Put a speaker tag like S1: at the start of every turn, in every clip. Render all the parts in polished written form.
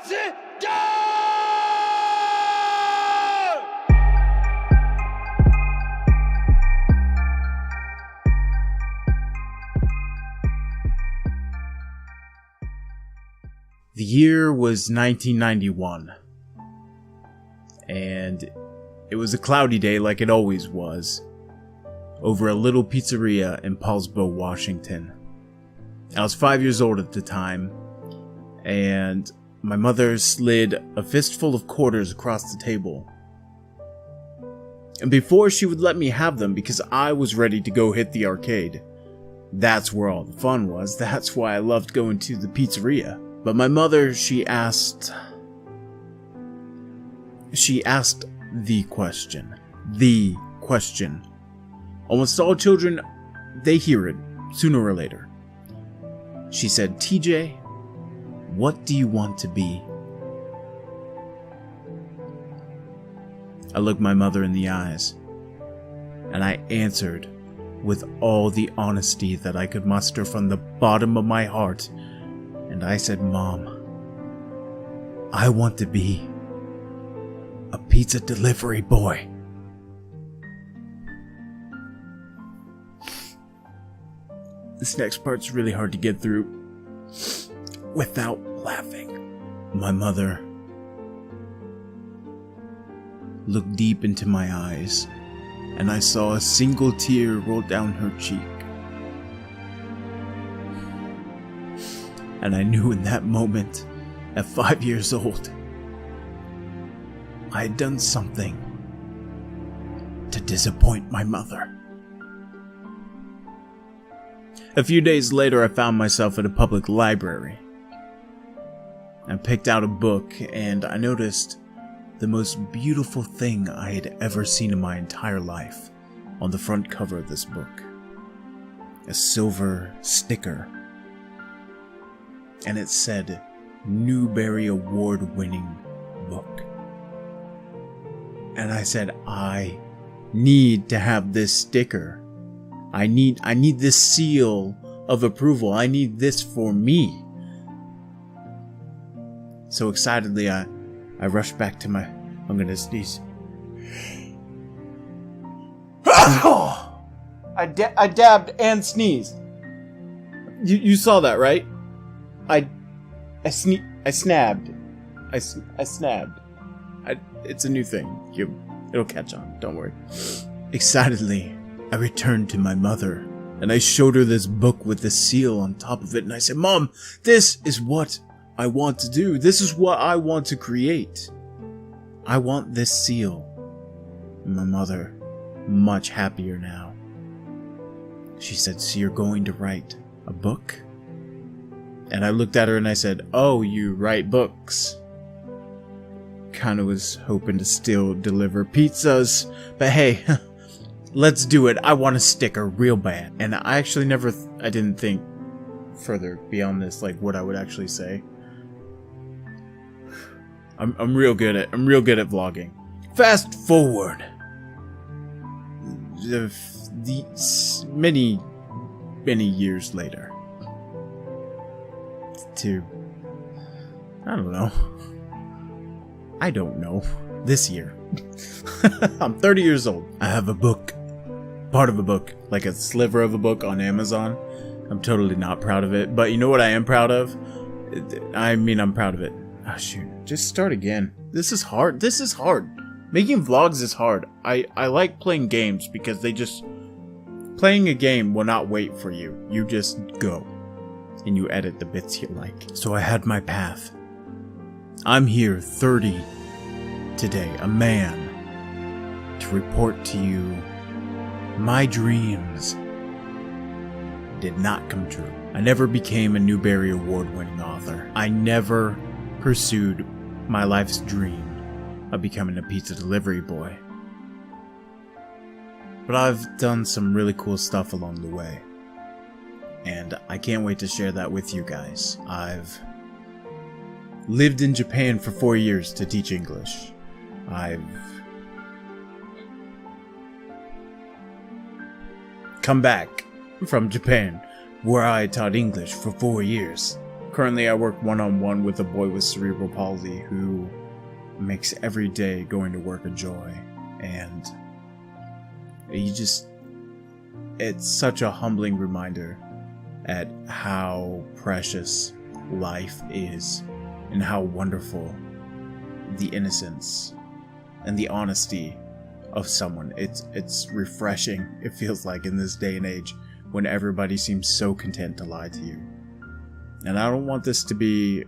S1: Noxiddar! The year was 1991, and it was a cloudy day like it always was, over a little pizzeria in Paulsbo, Washington. I was 5 years old at the time, and my mother slid a fistful of quarters across the table. And before she would let me have them because I was ready to go hit the arcade. That's where all the fun was. That's why I loved going to the pizzeria. But my mother, she asked the question. The question. Almost all children, they hear it sooner or later. She said, TJ, what do you want to be? I looked my mother in the eyes, and I answered with all the honesty that I could muster from the bottom of my heart. And I said, Mom, I want to be a pizza delivery boy. This next part's really hard to get through without laughing. My mother looked deep into my eyes, and I saw a single tear roll down her cheek. And I knew in that moment, at 5 years old, I had done something to disappoint my mother. A few days later, I found myself at a public library. I picked out a book, and I noticed the most beautiful thing I had ever seen in my entire life on the front cover of this book. A silver sticker. And it said, Newbery Award-winning book. And I said, I need to have this sticker. I need this seal of approval. I need this for me. So excitedly, I rushed back to I'm gonna sneeze. I dabbed and sneezed. You saw that, right? I snabbed. I snabbed. It's a new thing. It'll catch on. Don't worry. Excitedly, I returned to my mother, and I showed her this book with the seal on top of it, and I said, Mom, this is what I want to do. This is what I want to create. I want this seal. And my mother, much happier now, she said, so you're going to write a book? And I looked at her and I said, oh, you write books. Kinda was hoping to still deliver pizzas, but hey, let's do it. I want a sticker real bad. And I actually I didn't think further beyond this, like what I would actually say. I'm real good at vlogging. Fast forward. Many years later. I don't know. This year. I'm 30 years old. I have a book. Part of a book. Like a sliver of a book on Amazon. I'm totally not proud of it. But you know what I am proud of? I'm proud of it. Oh shoot. Just start again. This is hard. Making vlogs is hard. I like playing games because playing a game will not wait for you. You just go. And you edit the bits you like. So I had my path. I'm here, 30 today, a man, to report to you my dreams did not come true. I never became a Newbery Award-winning author. I never pursued my life's dream of becoming a pizza delivery boy. But I've done some really cool stuff along the way. And I can't wait to share that with you guys. I've lived in Japan for 4 years to teach English. I've come back from Japan, where I taught English for 4 years Currently, I work one-on-one with a boy with cerebral palsy who makes every day going to work a joy. And it's such a humbling reminder at how precious life is and how wonderful the innocence and the honesty of someone. It's refreshing, it feels like, in this day and age when everybody seems so content to lie to you. And I don't want this to be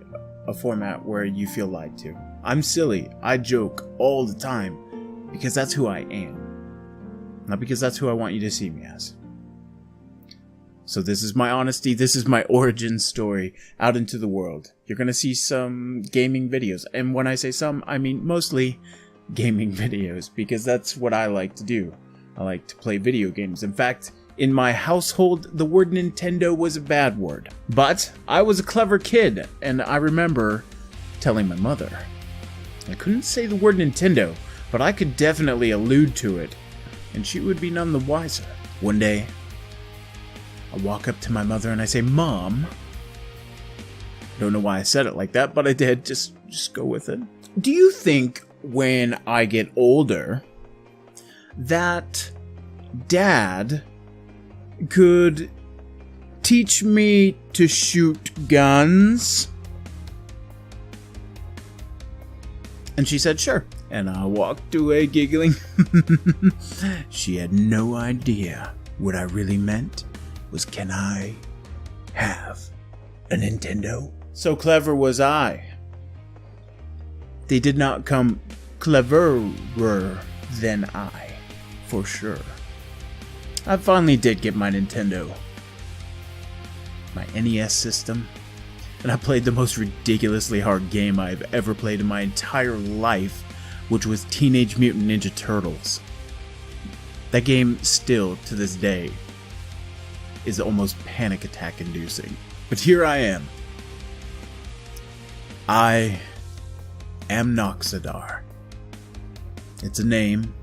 S1: a format where you feel lied to. I'm silly. I joke all the time because that's who I am, not because that's who I want you to see me as. So this is my honesty. This is my origin story out into the world. You're going to see some gaming videos. And when I say some, I mean mostly gaming videos, because that's what I like to do. I like to play video games. In fact, in my household, the word Nintendo was a bad word. But I was a clever kid, and I remember telling my mother. I couldn't say the word Nintendo, but I could definitely allude to it, and she would be none the wiser. One day, I walk up to my mother and I say, "Mom." Don't know why I said it like that, but I did. Just go with it. Do you think when I get older that Dad could teach me to shoot guns? And she said, "Sure." And I walked away giggling. She had no idea what I really meant was, can I have a Nintendo? So clever was I. They did not come cleverer than I, for sure. I finally did get my Nintendo, my NES system, and I played the most ridiculously hard game I've ever played in my entire life, which was Teenage Mutant Ninja Turtles. That game still, to this day, is almost panic attack inducing. But here I am. I am Noxiddar. It's a name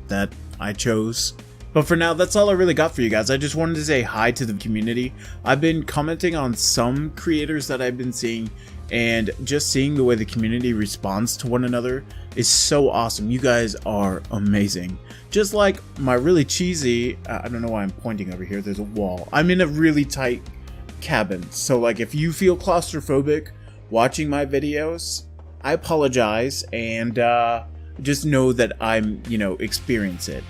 S1: that I chose. But for now, that's all I really got for you guys. I just wanted to say hi to the community. I've been commenting on some creators that I've been seeing, and just seeing the way the community responds to one another is so awesome. You guys are amazing. Just like my really cheesy, I don't know why I'm pointing over here, there's a wall. I'm in a really tight cabin, so like if you feel claustrophobic watching my videos, I apologize, and just know that I'm, experiencing.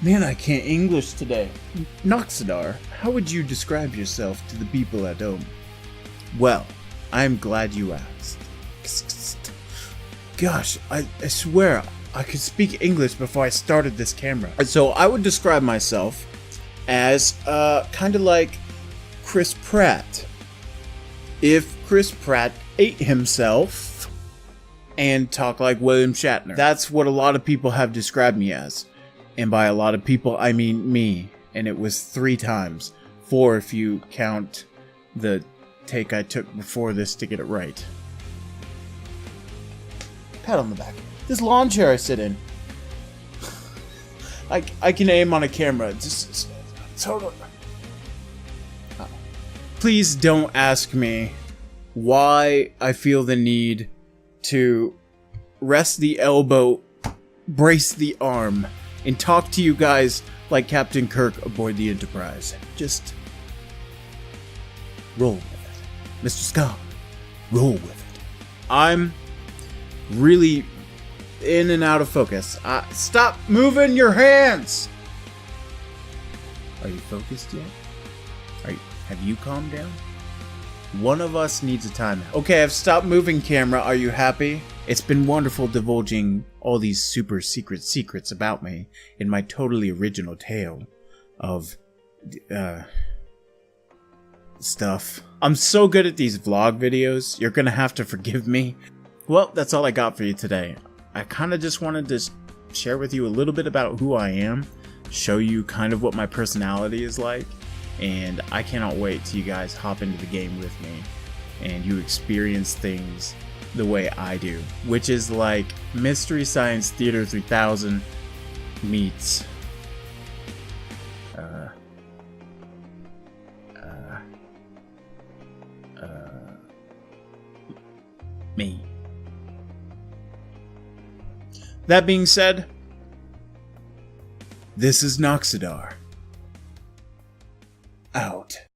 S1: Man, I can't English today. Noxiddar, how would you describe yourself to the people at home? Well, I'm glad you asked. Gosh, I swear I could speak English before I started this camera. So I would describe myself as kind of like Chris Pratt. If Chris Pratt ate himself and talk like William Shatner. That's what a lot of people have described me as. And by a lot of people, I mean me. And it was 3 times. 4 if you count the take I took before this to get it right. Pat on the back. This lawn chair I sit in. I can aim on a camera. Just totally. Please don't ask me why I feel the need to rest the elbow, brace the arm, and talk to you guys like Captain Kirk aboard the Enterprise. Just roll with it. Mr. Scott, roll with it. I'm really in and out of focus. Stop moving your hands! Are you focused yet? Have you calmed down? One of us needs a timeout. Okay, I've stopped moving, camera. Are you happy? It's been wonderful divulging all these super secrets about me in my totally original tale of stuff. I'm so good at these vlog videos. You're gonna have to forgive me. Well, that's all I got for you today. I kind of just wanted to share with you a little bit about who I am, show you kind of what my personality is like. And I cannot wait till you guys hop into the game with me and you experience things the way I do, which is like Mystery Science Theater 3000 meets me. That being said, this is Noxiddar. Out.